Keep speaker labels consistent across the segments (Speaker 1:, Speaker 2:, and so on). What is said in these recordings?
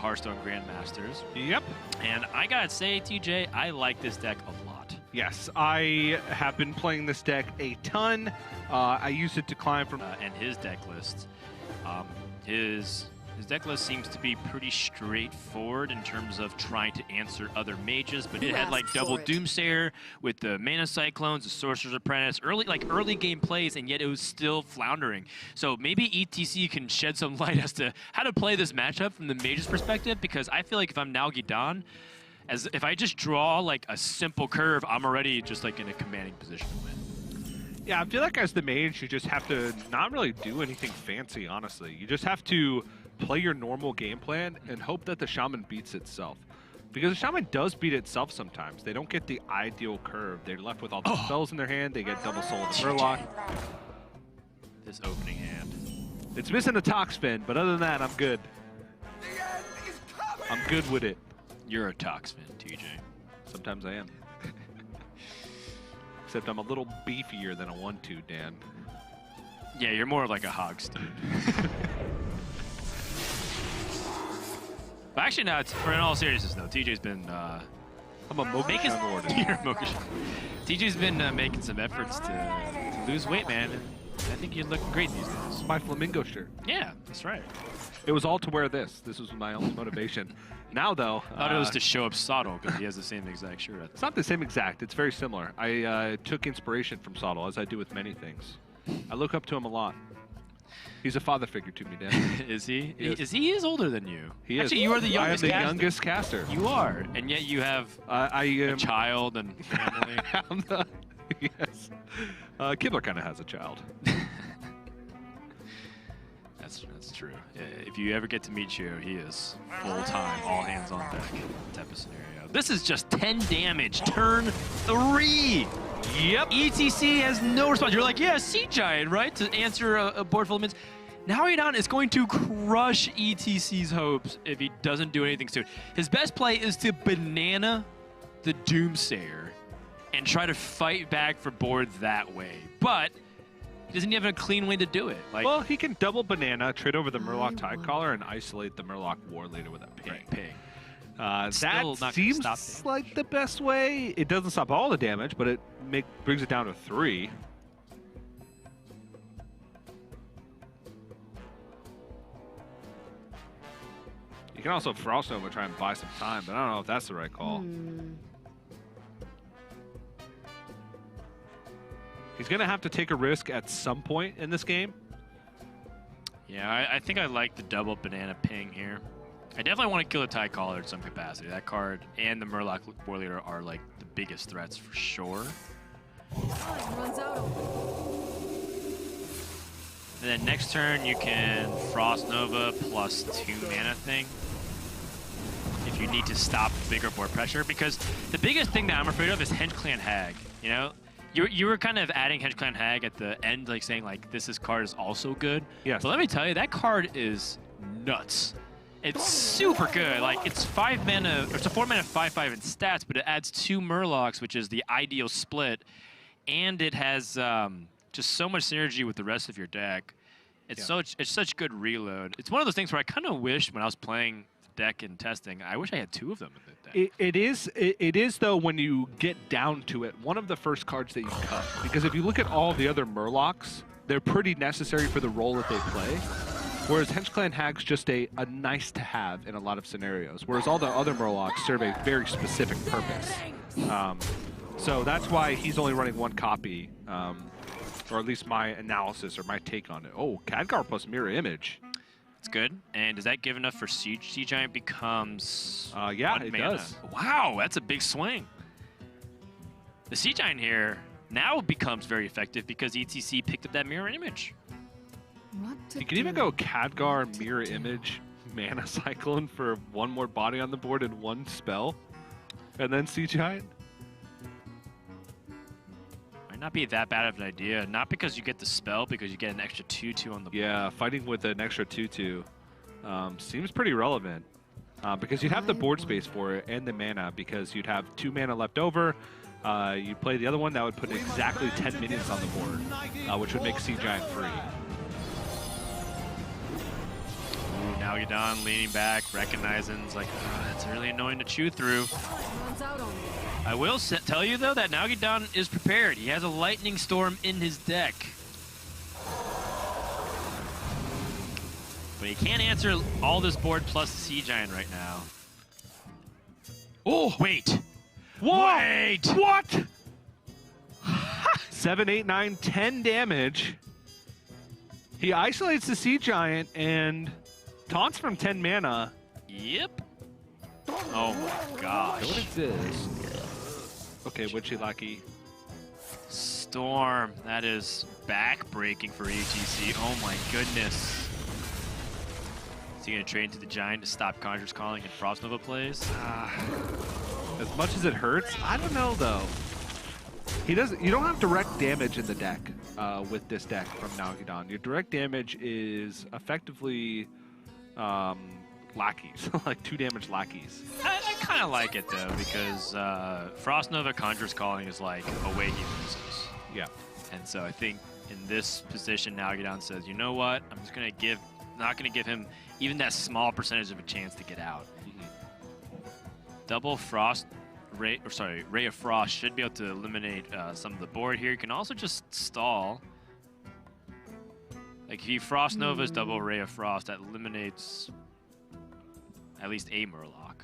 Speaker 1: Hearthstone Grandmasters.
Speaker 2: Yep.
Speaker 1: And I gotta say, TJ, I like this deck a lot.
Speaker 2: Yes, I have been playing this deck a ton. I use it to climb from...
Speaker 1: And his deck list. His deck list seems to be pretty straightforward in terms of trying to answer other mages, but it had like double Doomsayer with the Mana Cyclones, the Sorcerer's Apprentice, early game plays, and yet it was still floundering. So maybe ETC can shed some light as to how to play this matchup from the mage's perspective, because I feel like if I'm Nalguidan, if I just draw like a simple curve, I'm already just like in a commanding position to win.
Speaker 2: Yeah, I feel like as the mage, you just have to not really do anything fancy, honestly. You just have to play your normal game plan and hope that the shaman beats itself. Because the shaman does beat itself sometimes. They don't get the ideal curve. They're left with all the spells in their hand. They get double soul of the Murloc.
Speaker 1: This opening hand.
Speaker 2: It's missing the Toxfin, but other than that, I'm good. I'm good with it.
Speaker 1: You're a Toxfin, TJ.
Speaker 2: Sometimes I am. Except I'm a little beefier than a 1-2, Dan.
Speaker 1: Yeah, you're more like a Hogsteed. But actually, no, for in all seriousness, though, TJ's been...
Speaker 2: I'm a Mokushan Lord.
Speaker 1: You're a Mokushan. TJ's been making some efforts to lose weight, man. And I think you're looking great these days.
Speaker 2: My flamingo shirt.
Speaker 1: Yeah, that's right.
Speaker 2: It was all to wear this. This was my only motivation. Now, though...
Speaker 1: I thought it was to show up Sottle, because he has the same exact shirt.
Speaker 2: It's not the same exact. It's very similar. I took inspiration from Sottle, as I do with many things. I look up to him a lot. He's a father figure to me, Dan.
Speaker 1: Is he?
Speaker 2: He
Speaker 1: is older than you.
Speaker 2: He
Speaker 1: Actually,
Speaker 2: is.
Speaker 1: you are the youngest
Speaker 2: I am the youngest caster.
Speaker 1: You are, and yet you have a child and family.
Speaker 2: Yes. Kibler kind of has a child.
Speaker 1: That's true. If you ever get to meet you, he is full-time, all hands on deck type of scenario. This is just 10 damage, turn 3.
Speaker 2: Yep.
Speaker 1: ETC has no response. You're like, yeah, Sea Giant, right? To answer a board full of minions. Nalguidan is going to crush ETC's hopes if he doesn't do anything soon. His best play is to banana the Doomsayer and try to fight back for board that way. But he doesn't even have a clean way to do it. Like,
Speaker 2: well, he can double banana, trade over the Murloc Tidecaller, and isolate the Murloc War Leader with a ping.
Speaker 1: Right, ping.
Speaker 2: That seems like the best way. It doesn't stop all the damage, but it brings it down to 3. You can also Frost Nova, try and buy some time, but I don't know if that's the right call. He's going to have to take a risk at some point in this game.
Speaker 1: Yeah, I think I like the double banana ping here. I definitely want to kill the Tidecaller in some capacity. That card and the Murloc War Leader are like the biggest threats for sure.
Speaker 3: Runs out.
Speaker 1: And then next turn you can Frost Nova plus 2 mana thing. If you need to stop bigger board pressure, because the biggest thing that I'm afraid of is Henge Clan Hag. You know, you were kind of adding Henge Clan Hag at the end, like saying like this card is also good.
Speaker 2: Yes.
Speaker 1: But let me tell you, that card is nuts. It's super good. Like, it's 5 mana, or it's a 4 mana 5/5 in stats, but it adds 2 Murlocs, which is the ideal split, and it has just so much synergy with the rest of your deck. It's such good reload. It's one of those things where I kind of wish when I was playing the deck and testing, I wish I had 2 of them in the deck.
Speaker 2: It is though, when you get down to it, one of the first cards that you cut, because if you look at all the other Murlocs, they're pretty necessary for the role that they play. Whereas Henge Clan Hag's just a nice to have in a lot of scenarios. Whereas all the other Murlocs serve a very specific purpose. So that's why he's only running 1 copy, or at least my analysis or my take on it. Oh, Khadgar plus Mirror Image.
Speaker 1: It's good. And is that good enough for Siege? Sea Giant becomes
Speaker 2: yeah, it does.
Speaker 1: Wow, that's a big swing. The Sea Giant here now becomes very effective because ETC picked up that Mirror Image.
Speaker 2: You can even go Khadgar, Mirror Image, Mana Cyclone for 1 more body on the board and 1 spell, and then Sea Giant.
Speaker 1: Might not be that bad of an idea. Not because you get the spell, because you get an extra 2/2 on the board.
Speaker 2: Yeah, fighting with an extra 2/2 seems pretty relevant because you'd have the board space for it and the mana, because you'd have 2 mana left over. You play the other one, that would put exactly 10 minions on the board, which would make Sea Giant free.
Speaker 1: Nalguidan leaning back, recognizing it's like, it's really annoying to chew through.
Speaker 3: Runs out on me.
Speaker 1: I will tell you, though, that Nalguidan is prepared. He has a Lightning Storm in his deck. But he can't answer all this board plus the Sea Giant right now.
Speaker 2: Oh!
Speaker 1: Wait!
Speaker 2: Whoa!
Speaker 1: Wait!
Speaker 2: What? 7, 8, 9, 10 damage. He isolates the Sea Giant and taunts from 10 mana.
Speaker 1: Yep. Oh my gosh.
Speaker 2: What is this? Okay, Witchy Lucky.
Speaker 1: Storm. That is back-breaking for ETC. Oh my goodness. Is he going to trade into the Giant to stop Conjure's Calling and Frost Nova plays?
Speaker 2: As much as it hurts, I don't know though. He doesn't. You don't have direct damage in the deck with this deck from Nalguidan. Your direct damage is effectively lackeys, like 2 damage lackeys.
Speaker 1: I kind of like it though because Frost Nova Conjure's Calling is like a way he loses.
Speaker 2: Yeah.
Speaker 1: And so I think in this position, Nalguidan says, you know what? I'm just going to not going to give him even that small percentage of a chance to get out. Double Frost, Ray of Frost should be able to eliminate some of the board here. You can also just stall. Like if he Frost Nova's double Ray of Frost, that eliminates at least a Murloc.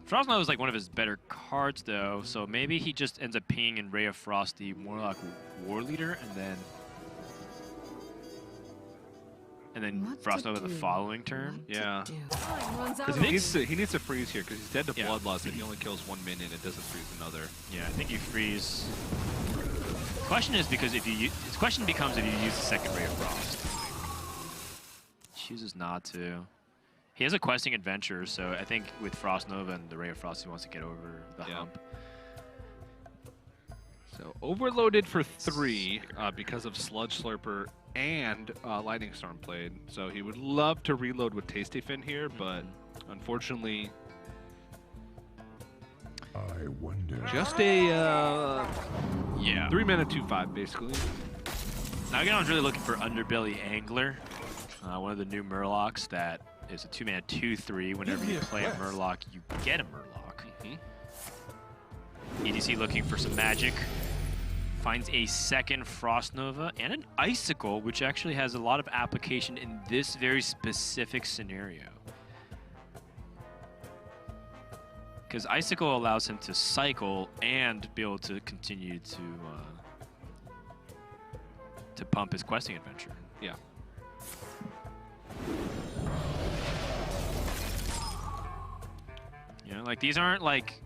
Speaker 1: Frost Nova is like one of his better cards though, so maybe he just ends up pinging in Ray of Frost the Murloc War Leader and then Frost Nova the following turn.
Speaker 2: Yeah.
Speaker 3: Time runs out
Speaker 2: Because
Speaker 3: on me.
Speaker 2: he needs to freeze here because he's dead to
Speaker 1: Yeah.
Speaker 2: Bloodlust and he only kills 1 minion. It doesn't freeze another.
Speaker 1: Yeah, I think you freeze. Question is because if you the question becomes if you use the second Ray of Frost. Chooses not to. He has a questing adventure, so I think with Frost Nova and the Ray of Frost, he wants to get over the hump.
Speaker 2: So overloaded for 3 because of Sludge Slurper and Lightning Storm played. So he would love to reload with Tasty Fin here, but unfortunately,
Speaker 4: I wonder.
Speaker 2: just a
Speaker 1: Yeah.
Speaker 2: 3 mana 2/5 basically.
Speaker 1: Nalguidan's really looking for Underbelly Angler, one of the new Murlocs that is a 2 mana 2/3. Whenever you play a Murloc, you get a Murloc. EDC looking for some magic. Finds a second Frost Nova and an Icicle, which actually has a lot of application in this very specific scenario. Because Icicle allows him to cycle and be able to continue to pump his questing adventure.
Speaker 2: Yeah.
Speaker 1: You know, like these aren't like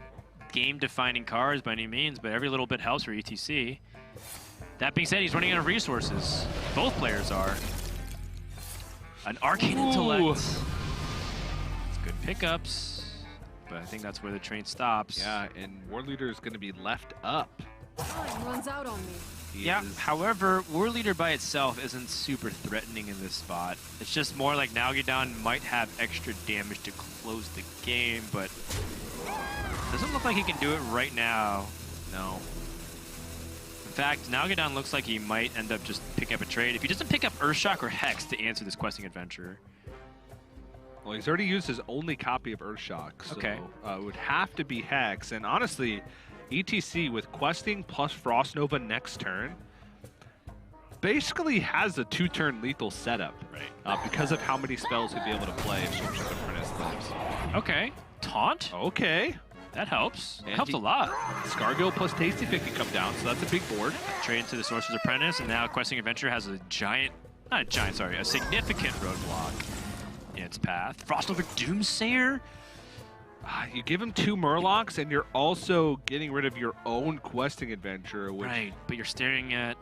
Speaker 1: game-defining cards by any means, but every little bit helps for ETC. That being said, he's running out of resources. Both players are. An Arcane Intellect. It's good pickups, but I think that's where the train stops.
Speaker 2: Yeah, and War Leader is going to be left up.
Speaker 3: Time runs out on me.
Speaker 2: He
Speaker 1: Yeah,
Speaker 2: is-
Speaker 1: however, War Leader by itself isn't super threatening in this spot. It's just more like Nalguidan might have extra damage to close the game, but doesn't look like he can do it right now. No. In fact, Nalguidan looks like he might end up just picking up a trade. If he doesn't pick up Earthshock or Hex to answer this questing adventure.
Speaker 2: Well, he's already used his only copy of Earthshock, so
Speaker 1: Okay.
Speaker 2: It would have to be Hex. And honestly, ETC with questing plus Frost Nova next turn basically has a 2-turn lethal setup.
Speaker 1: Right.
Speaker 2: Because of how many spells he'd be able to play if Sorcerer's Apprentice lives.
Speaker 1: Okay. Taunt?
Speaker 2: Okay.
Speaker 1: That helps.
Speaker 2: And
Speaker 1: Helps a lot.
Speaker 2: Scargill plus Tasty Fit can come down, so that's a big board.
Speaker 1: Trade into the Sorcerer's Apprentice, and now Questing Adventure has a a significant roadblock in its path. Frost Nova Doomsayer?
Speaker 2: You give him 2 Murlocs, and you're also getting rid of your own questing adventure, which
Speaker 1: Right, but you're staring at...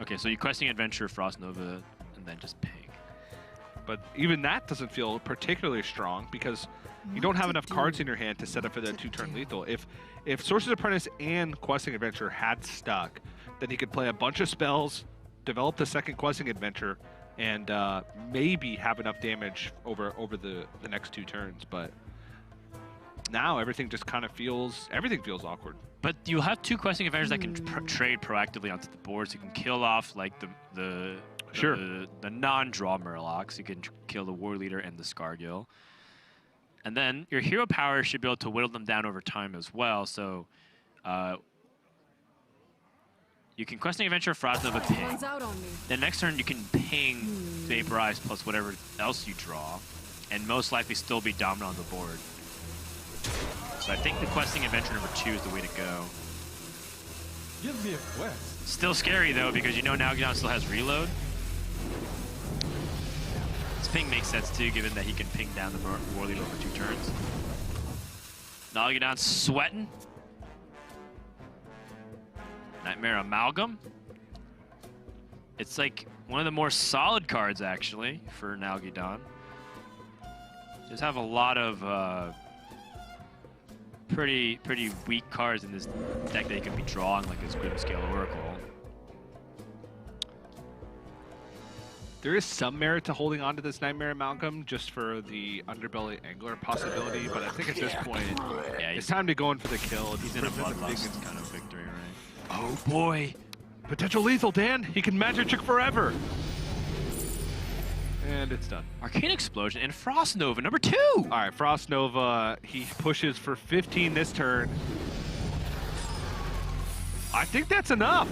Speaker 1: Okay, so you Questing Adventure, Frost Nova, and then just ping.
Speaker 2: But even that doesn't feel particularly strong because you don't have enough cards in your hand to set up for that 2-turn lethal. If Sorcerer's Apprentice and Questing Adventure had stuck, then he could play a bunch of spells, develop the second Questing Adventure, and maybe have enough damage over the next 2 turns. But now everything just kind of feels awkward.
Speaker 1: But you have 2 questing adventures that can trade proactively onto the board, so you can kill off like the non-draw Murlocs. You can kill the War Leader and the Scargill. And then your hero power should be able to whittle them down over time as well. So you can questing adventure Frostnova ping.
Speaker 3: Runs out on me.
Speaker 1: Then next turn you can ping Vaporize plus whatever else you draw, and most likely still be dominant on the board. So I think the questing adventure number 2 is the way to go.
Speaker 4: Give me a quest.
Speaker 1: Still scary though, because you know Nalguidan still has reload. This ping makes sense too, given that he can ping down the War Leader over 2 turns. Nalguidan's sweating. Nightmare Amalgam. It's like one of the more solid cards actually for Nalguidan. Just have a lot of pretty weak cards in this deck that he could be drawing, like his Grimscale Oracle.
Speaker 2: There is some merit to holding on to this Nightmare Amalgam just for the Underbelly Angler possibility, but I think at this point,
Speaker 1: Yeah,
Speaker 2: it's time to go in for the kill.
Speaker 1: he's in a bloodlust kind of victory, right?
Speaker 2: Oh boy! Potential lethal, Dan! He can magic trick forever! And it's done.
Speaker 1: Arcane Explosion and Frost Nova number 2!
Speaker 2: Alright, Frost Nova, he pushes for 15 this turn. I think that's enough!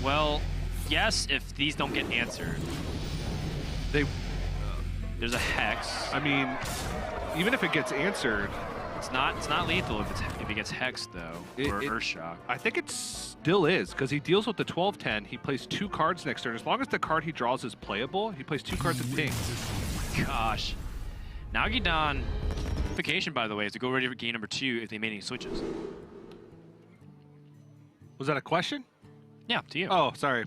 Speaker 1: Well, yes, if these don't get answered. There's a Hex.
Speaker 2: I mean, even if it gets answered,
Speaker 1: It's not lethal if it gets hexed though, or Earthshock.
Speaker 2: I think it still is, because he deals with the 12-10, he plays 2 cards next turn. As long as the card he draws is playable, he plays 2 cards and pings.
Speaker 1: Gosh. Nalguidan, vacation by the way, is to go ready for game number 2 if they made any switches.
Speaker 2: Was that a question?
Speaker 1: Yeah, to you.
Speaker 2: Oh, sorry.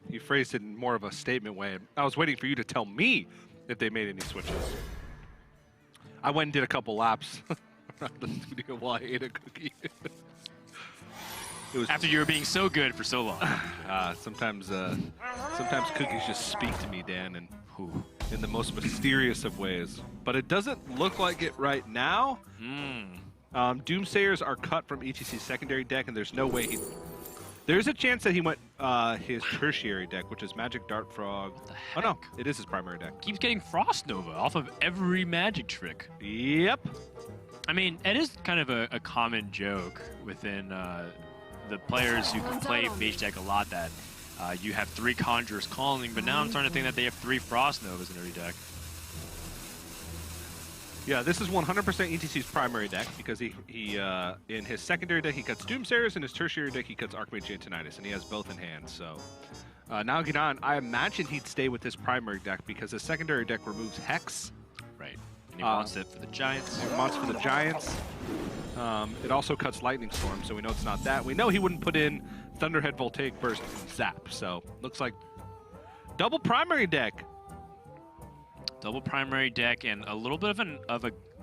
Speaker 2: You phrased it in more of a statement way. I was waiting for you to tell me if they made any switches. I went and did a couple laps around the studio while I ate a cookie. It was
Speaker 1: After you were being so good for so long.
Speaker 2: sometimes cookies just speak to me, Dan, and in the most mysterious of ways. But it doesn't look like it right now. Doomsayers are cut from ETC's secondary deck, and there's no way he... There's a chance that he went his tertiary deck, which is Magic Dart Frog. Oh no, it is his primary deck.
Speaker 1: Keeps getting Frost Nova off of every magic trick.
Speaker 2: Yep.
Speaker 1: I mean, it is kind of a common joke within the players who can play Mage deck a lot that you have 3 Conjurers calling, but now I'm starting to think that they have 3 Frost Novas in every deck.
Speaker 2: Yeah, this is 100% ETC's primary deck because he in his secondary deck he cuts Doomsayers, in his tertiary deck he cuts Archmage Antonitis, and he has both in hand. So Nalguidan, I imagine he'd stay with his primary deck because his secondary deck removes Hex.
Speaker 1: Right. And he wants it for the Giants.
Speaker 2: He wants for the Giants. It also cuts Lightning Storm, so we know it's not that. We know he wouldn't put in Thunderhead, Voltaic Burst, and Zap. So looks like double primary deck.
Speaker 1: Double primary deck and a little bit of an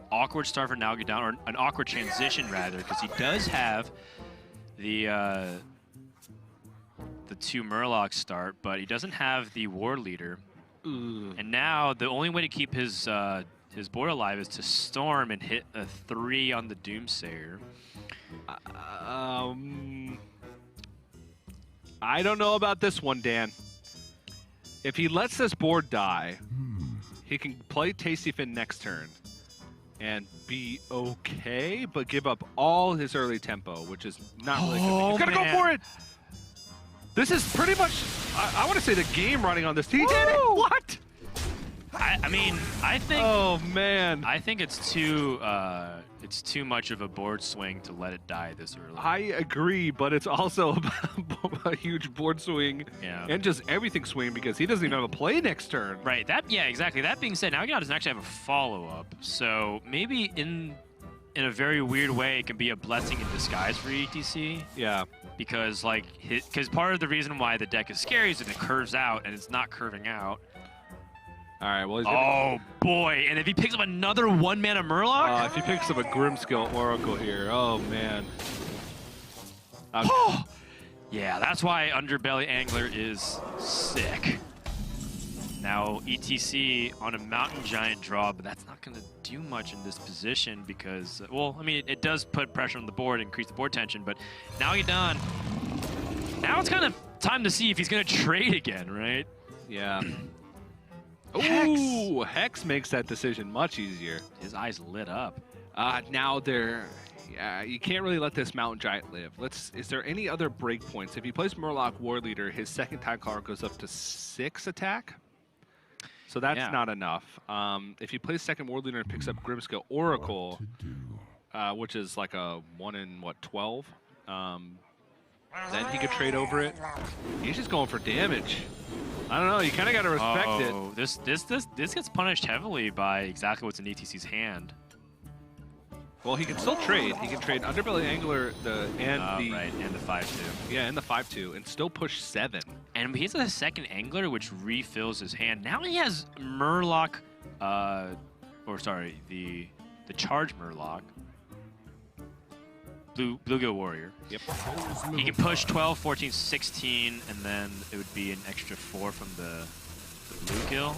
Speaker 1: awkward start for Nalguidan, or an awkward transition rather, because he does have the 2 Murlocs start, but he doesn't have the War Leader. And now the only way to keep his board alive is to storm and hit a 3 on the Doomsayer.
Speaker 2: I don't know about this one, Dan. If he lets this board die, he can play Tasty Fin next turn and be okay, but give up all his early tempo, which is not really good. He's gotta go for it! This is pretty much, I want to say the game running on this. He did it! What?
Speaker 1: I mean, I think...
Speaker 2: Oh, man.
Speaker 1: I think it's too much of a board swing to let it die this early.
Speaker 2: I agree, but it's also a huge board swing and just everything swing because he doesn't even have a play next turn.
Speaker 1: Right. Yeah, exactly. That being said, Nalguidan doesn't actually have a follow-up, so maybe in a very weird way it can be a blessing in disguise for ETC.
Speaker 2: Yeah.
Speaker 1: Because part of the reason why the deck is scary is that it curves out, and it's not curving out.
Speaker 2: All right, well, he's
Speaker 1: oh boy! And if he picks up another 1-mana Murloc,
Speaker 2: if he picks up a Grimscale Oracle here, oh man.
Speaker 1: Yeah, that's why Underbelly Angler is sick. Now, ETC on a Mountain Giant draw, but that's not going to do much in this position because, well, I mean, it does put pressure on the board, increase the board tension, but Nalguidan, now it's kind of time to see if he's going to trade again, right?
Speaker 2: Yeah.
Speaker 1: Hex.
Speaker 2: Ooh, Hex makes that decision much easier.
Speaker 1: His eyes lit up.
Speaker 2: Now they're... Yeah, you can't really let this Mountain Giant live. Is there any other breakpoints? If he plays Murloc War Leader, his second Tide Caller goes up to 6 attack. So that's not enough. If he plays second War Leader and picks up Grimskill Oracle, which is like a 1 in, 12? Then he could trade over it. He's just going for damage. I don't know, you kind of got to respect it.
Speaker 1: Oh, this gets punished heavily by exactly what's in ETC's hand.
Speaker 2: Well, he can still trade. He can trade Underbelly Angler and the
Speaker 1: 5-2.
Speaker 2: Yeah, and the 5-2, and still push 7.
Speaker 1: And he has a second Angler, which refills his hand. Now he has Murloc, the Charge Murloc. Bluegill Warrior.
Speaker 2: Yep.
Speaker 1: He can push 12, 14, 16, and then it would be an extra 4 from the Bluegill.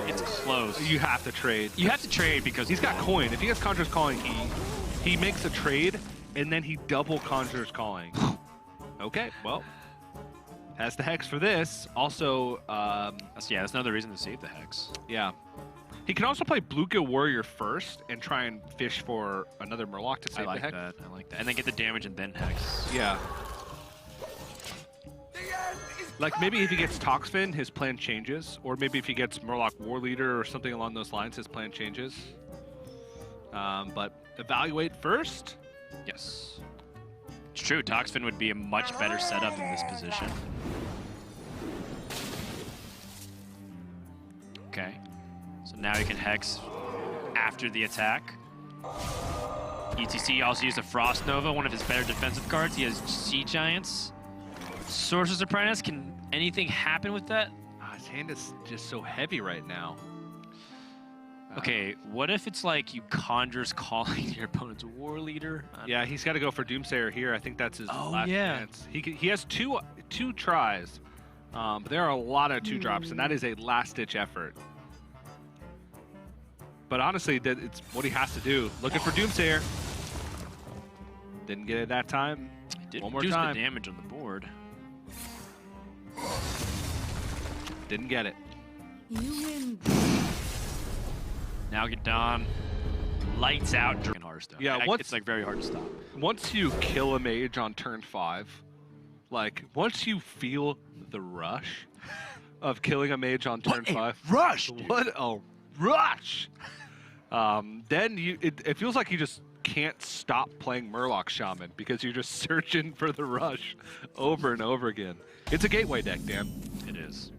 Speaker 1: It's close.
Speaker 2: You have to trade.
Speaker 1: You have to trade because
Speaker 2: he's got coin. If he has Conjurer's Calling, he makes a trade, and then he double Conjurer's Calling. Okay, well, has the Hex for this. Also,
Speaker 1: that's another reason to save the Hex.
Speaker 2: Yeah. He can also play Bluegill Warrior first and try and fish for another Murloc to save the Hex.
Speaker 1: I like that. And then get the damage and then Hex.
Speaker 2: Yeah. Like, maybe if he gets Toxfin, his plan changes. Or maybe if he gets Murloc War Leader or something along those lines, his plan changes. But evaluate first.
Speaker 1: Yes. It's true. Toxfin would be a much better setup in this position. Okay. So now he can Hex after the attack. ETC also used a Frost Nova, one of his better defensive cards. He has Sea Giants. Sorcerer's Apprentice, can anything happen with that?
Speaker 2: His hand is just so heavy right now.
Speaker 1: Okay, what if it's like you Conjurer's Calling your opponent's War Leader?
Speaker 2: Yeah, he's got to go for Doomsayer here. I think that's his last chance. He has two tries, but there are a lot of 2-drops, and that is a last-ditch effort. But honestly, it's what he has to do. Looking for Doomsayer. Didn't get it that time.
Speaker 1: Did
Speaker 2: one more
Speaker 1: reduce
Speaker 2: time.
Speaker 1: The damage on the board.
Speaker 2: Didn't get it.
Speaker 3: You win.
Speaker 1: Nalguidan lights out during Hearthstone.
Speaker 2: Yeah,
Speaker 1: it's like very hard to stop.
Speaker 2: Once you kill a mage on turn 5, like once you feel the rush of killing a mage on turn 5,
Speaker 1: rush! Dude.
Speaker 2: What a rush! Then it feels like you just can't stop playing Murloc Shaman because you're just searching for the rush over and over again. It's a gateway deck, Dan.
Speaker 1: It is.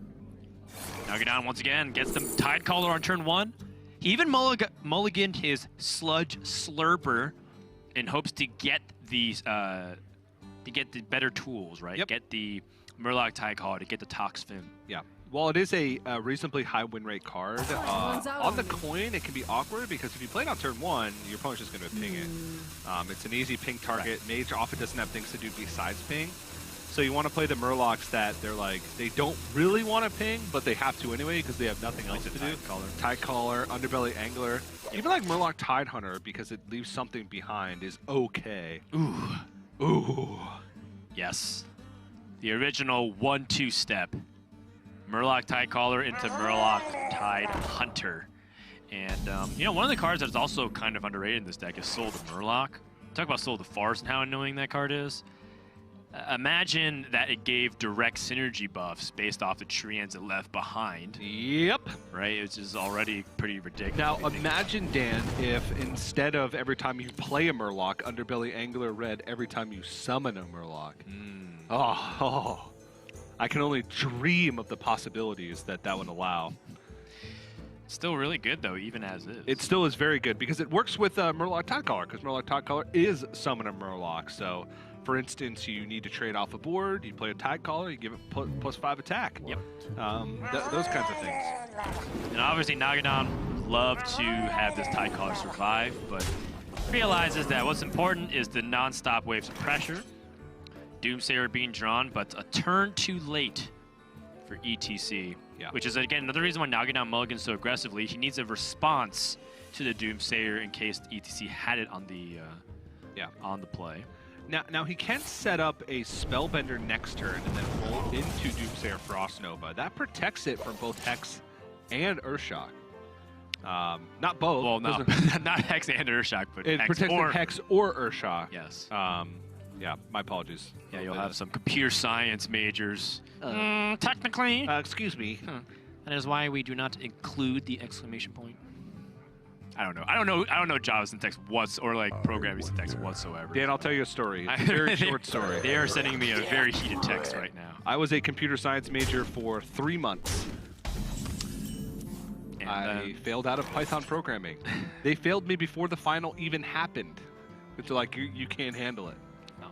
Speaker 1: Nalguidan once again gets the Tide Caller on turn 1. He even mulliganed his Sludge Slurper in hopes to get these the better tools, right?
Speaker 2: Yep.
Speaker 1: Get the Murloc Tide Caller to get the Toxfin.
Speaker 2: Yeah. While it is a reasonably high win rate card, on the coin it can be awkward because if you play it on turn 1, your opponent's just going to ping it. It's an easy ping target. Right. Mage often doesn't have things to do besides ping. So you want to play the Murlocs that they don't really want to ping, but they have to anyway because they have nothing else to do. Tide Caller, Underbelly Angler. Even like Murloc Tide Hunter, because it leaves something behind, is okay.
Speaker 1: Ooh.
Speaker 2: Ooh.
Speaker 1: Yes. The original 1-2 step. Murloc Tide Caller into Murloc Tide Hunter. And, one of the cards that's also kind of underrated in this deck is Soul to Murloc. Talk about Soul to Farce and how annoying that card is. Imagine that it gave direct synergy buffs based off the treants it left behind.
Speaker 2: Yep.
Speaker 1: Right, which is already pretty ridiculous.
Speaker 2: Now imagine, Dan, if instead of every time you play a Murloc, Underbelly Angler read every time you summon a Murloc. Oh, I can only dream of the possibilities that would allow.
Speaker 1: It's still really good, though, even as is.
Speaker 2: It still is very good because it works with Murloc Tide Caller, because Murloc Tide Caller is summon a Murloc. So, for instance, you need to trade off a board, you play a Tide Caller, you give it +5 attack.
Speaker 1: Yep.
Speaker 2: Those kinds of things.
Speaker 1: And obviously, Nalguidan would love to have this Tide Caller survive, but realizes that what's important is the non-stop waves of pressure. Doomsayer being drawn, but a turn too late for ETC.
Speaker 2: Yeah.
Speaker 1: Which is, again, another reason why Nalguidan mulligans so aggressively. He needs a response to the Doomsayer in case ETC had it on the on the play.
Speaker 2: Now he can set up a Spellbender next turn and then roll into Doomsayer Frost Nova. That protects it from both Hex and Earthshock. Not both.
Speaker 1: Well, not Hex and Earthshock, but
Speaker 2: it
Speaker 1: Hex
Speaker 2: protects
Speaker 1: or...
Speaker 2: the Hex or Earthshock.
Speaker 1: Yes.
Speaker 2: Yeah, my apologies.
Speaker 1: Yeah, you'll have some computer science majors. Technically.
Speaker 2: Excuse me.
Speaker 1: That is why we do not include the exclamation point. I don't know. I don't know Java syntax or like programming syntax whatsoever.
Speaker 2: Dan, I'll tell you a story. It's a very short story.
Speaker 1: They are sending me a very heated text right now.
Speaker 2: I was a computer science major for 3 months.
Speaker 1: And,
Speaker 2: I failed out of Python programming. They failed me before the final even happened. It's like, you can't handle it.
Speaker 1: Oh,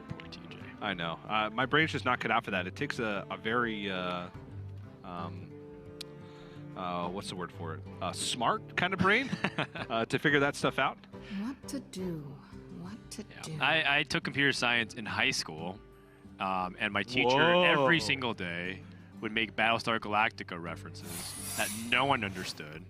Speaker 1: poor TJ.
Speaker 2: I know. My brain's just not cut out for that. It takes a very, what's the word for it? Smart kind of brain to figure that stuff out.
Speaker 3: What to do? What to do?
Speaker 1: I took computer science in high school, and my teacher
Speaker 2: Whoa.
Speaker 1: every single day would make Battlestar Galactica references that no one understood.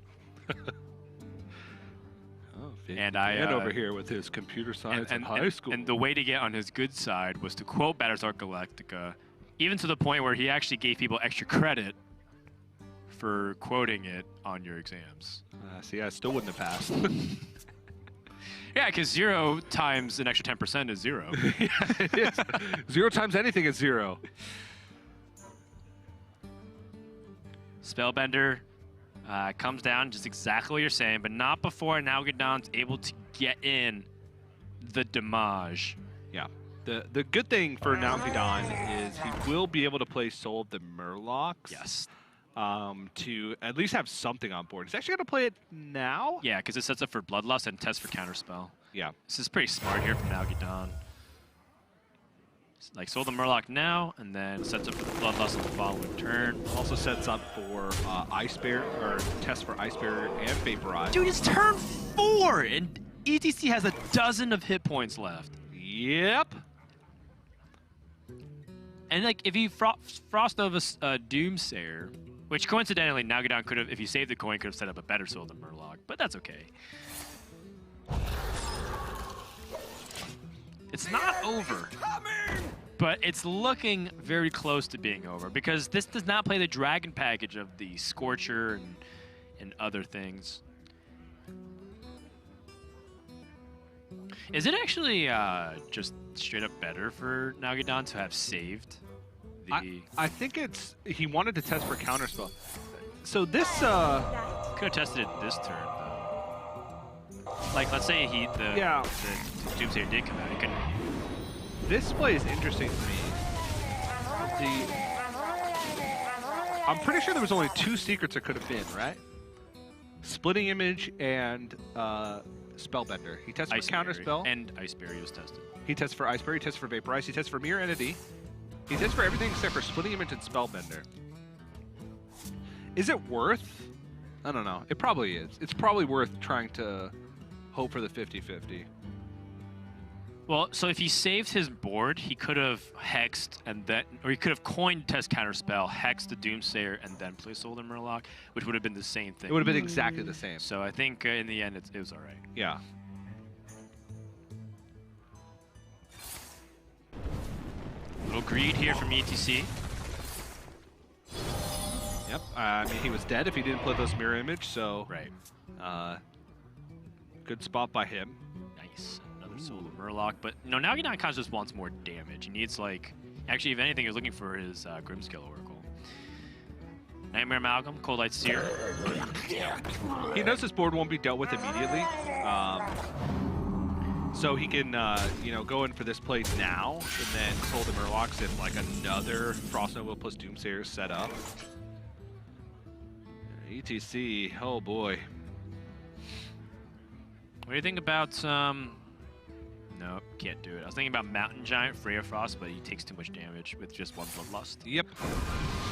Speaker 1: And
Speaker 2: Dan over here with his computer science in high school.
Speaker 1: And the way to get on his good side was to quote Battlestar Galactica, even to the point where he actually gave people extra credit for quoting it on your exams.
Speaker 2: See, I still wouldn't have passed.
Speaker 1: Yeah, because 0 times an extra 10% is 0.
Speaker 2: Yeah, it is. 0 times anything is 0.
Speaker 1: Spellbender comes down just exactly what you're saying, but not before Nalguidan's able to get in the damage.
Speaker 2: Yeah. The good thing for Nalguidan is he will be able to play Soul of the Murlocs.
Speaker 1: Yes.
Speaker 2: To at least have something on board. He's actually going to play it now?
Speaker 1: Yeah, because it sets up for Bloodlust and tests for Counterspell.
Speaker 2: Yeah.
Speaker 1: This is pretty smart here from Nalguidan. Like, Soul the Murloc now, and then sets up for the Bloodlust on the following turn.
Speaker 2: Also sets up for Ice Barrier, or test for Ice Barrier and Vaporize.
Speaker 1: Dude, it's turn 4, and ETC has a dozen of hit points left.
Speaker 2: Yep.
Speaker 1: And, like, if you Frost Nova Doomsayer, which coincidentally, Nalguidan could have, if he saved the coin, could have set up a better Soul than Murloc, but that's okay. It's not over, but it's looking very close to being over because this does not play the Dragon package of the Scorcher and other things. Is it actually just straight up better for Nalguidan to have saved the...
Speaker 2: I think it's... He wanted to test for Counterspell. So this...
Speaker 1: Could have tested it this turn, though. Like, let's say the Doomsayer did come out. He couldn't...
Speaker 2: This play is interesting to me. I'm pretty sure there was only 2 secrets it could have been, right? Splitting Image and Spellbender. He tests for Counterspell.
Speaker 1: And Ice Barrier was tested.
Speaker 2: He tests for Ice Barrier, he tests for Vaporize, he tests for Mirror Entity. He tests for everything except for Splitting Image and Spellbender. Is it worth? I don't know. It probably is. It's probably worth trying to hope for the 50-50.
Speaker 1: Well, so if he saved his board, he could have hexed and then, or he could have coined test Counterspell, hexed the Doomsayer, and then play Soul the Murloc, which would have been the same thing.
Speaker 2: It would have been exactly the same.
Speaker 1: So I think in the end, it was all right.
Speaker 2: Yeah.
Speaker 1: Little greed here from ETC.
Speaker 2: Yep. I mean, he was dead if he didn't play those Mirror Image, so...
Speaker 1: Right.
Speaker 2: Good spot by him.
Speaker 1: Nice. Another Soul the Murloc, but no, Nalguidan kind of just wants more damage. He needs, like... Actually, if anything, he was looking for his Grimskill Oracle. Nightmare Amalgam, Cold Light Seer.
Speaker 2: He knows his board won't be dealt with immediately. So he can, you know, go in for this play now, and then Soul the Murlocs if, like, another Frost Nova plus Doomsayer is set up. ETC, oh boy.
Speaker 1: What do you think about, no, can't do it. I was thinking about Mountain Giant, Freya Frost, but he takes too much damage with just 1 Bloodlust.
Speaker 2: Yep.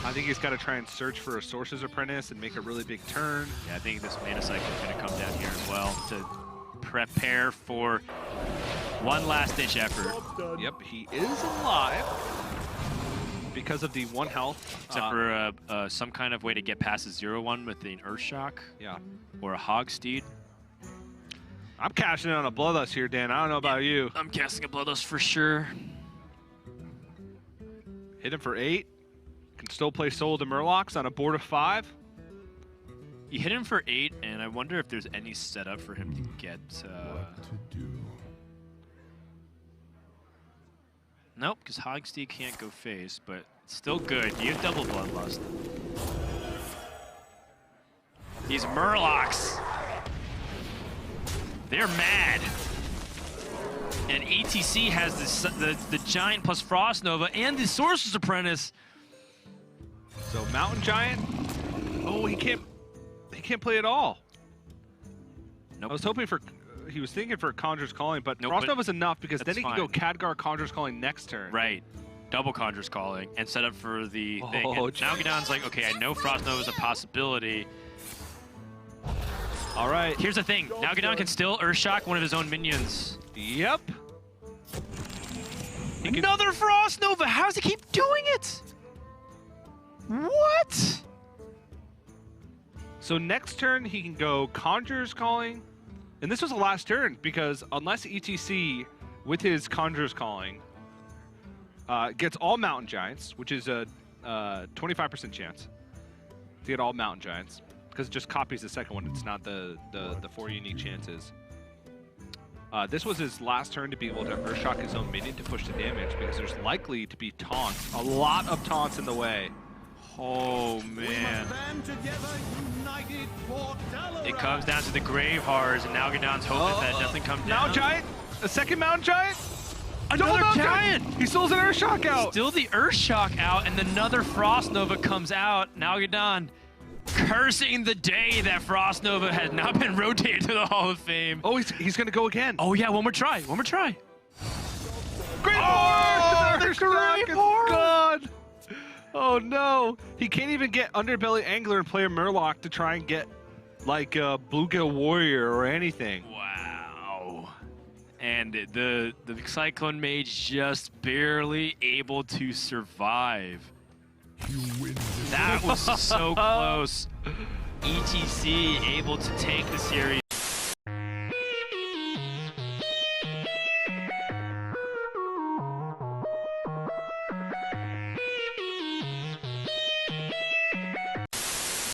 Speaker 2: I think he's got to try and search for a Sorcerer's Apprentice and make a really big turn.
Speaker 1: Yeah, I think this mana cycle is going to come down here as well to prepare for one last-ditch effort.
Speaker 2: Yep, he is alive. because of the 1 health.
Speaker 1: Except for some kind of way to get past the 0-1 with an Earthshock.
Speaker 2: Yeah.
Speaker 1: Or a Hogsteed.
Speaker 2: I'm cashing in on a Bloodlust here, Dan. I don't know about you.
Speaker 1: I'm casting a Bloodlust for sure.
Speaker 2: Hit him for 8. Can still play Soul of the Murlocs on a board of 5.
Speaker 1: You hit him for 8, and I wonder if there's any setup for him to get...
Speaker 4: What to do?
Speaker 1: Nope, because Hogsteed can't go face, but still good. You have double Bloodlust. These Murlocs! They're mad. And ATC has the Giant plus Frost Nova and the Sorcerer's Apprentice.
Speaker 2: So Mountain Giant. Oh, he can't play at all.
Speaker 1: Nope.
Speaker 2: I was hoping for. He was thinking for Conjurer's Calling, but
Speaker 1: Nope,
Speaker 2: Frost
Speaker 1: but
Speaker 2: Nova's enough because then
Speaker 1: that's
Speaker 2: he can go
Speaker 1: fine.
Speaker 2: Khadgar Conjurer's Calling next turn.
Speaker 1: Right. Double Conjurer's Calling and set up for the thing.
Speaker 2: Oh,
Speaker 1: And Nalguidan's like, okay, I know Frost Nova is a possibility.
Speaker 2: All right.
Speaker 1: Here's the thing. Nalguidan can still Earthshock one of his own minions.
Speaker 2: Yep.
Speaker 1: Another Frost Nova! How does he keep doing it? What?
Speaker 2: So next turn he can go Conjurer's Calling, and this was the last turn because unless ETC with his Conjurer's Calling gets all Mountain Giants, which is a 25% chance to get all Mountain Giants, because it just copies the second one. It's not the 4 unique chances. This was his last turn to be able to Earthshock his own minion to push the damage because there's likely to be taunts, a lot of taunts in the way.
Speaker 1: Oh, man. It comes down to the Grave Horrors, and Nalguidan's hoping that nothing comes down.
Speaker 2: Mountain Giant? A second Mountain Giant?
Speaker 1: Another
Speaker 2: Double
Speaker 1: Giant!
Speaker 2: He still has an Earthshock out!
Speaker 1: Still the Earthshock out, and another Frost Nova comes out. Nalguidan cursing the day that Frost Nova had not been rotated to the Hall of Fame.
Speaker 2: Oh, he's gonna go again.
Speaker 1: Oh yeah, one more try, one more try.
Speaker 2: Great
Speaker 1: Oh,
Speaker 2: Horror!
Speaker 1: there's Grave Horror!
Speaker 2: God! Oh no! He can't even get Underbelly Angler and play a Murloc to try and get like a Bluegill Warrior or anything.
Speaker 1: Wow. And the Cyclone Mage just barely able to survive.
Speaker 4: You win this.
Speaker 1: That was so close. ETC able to take the series.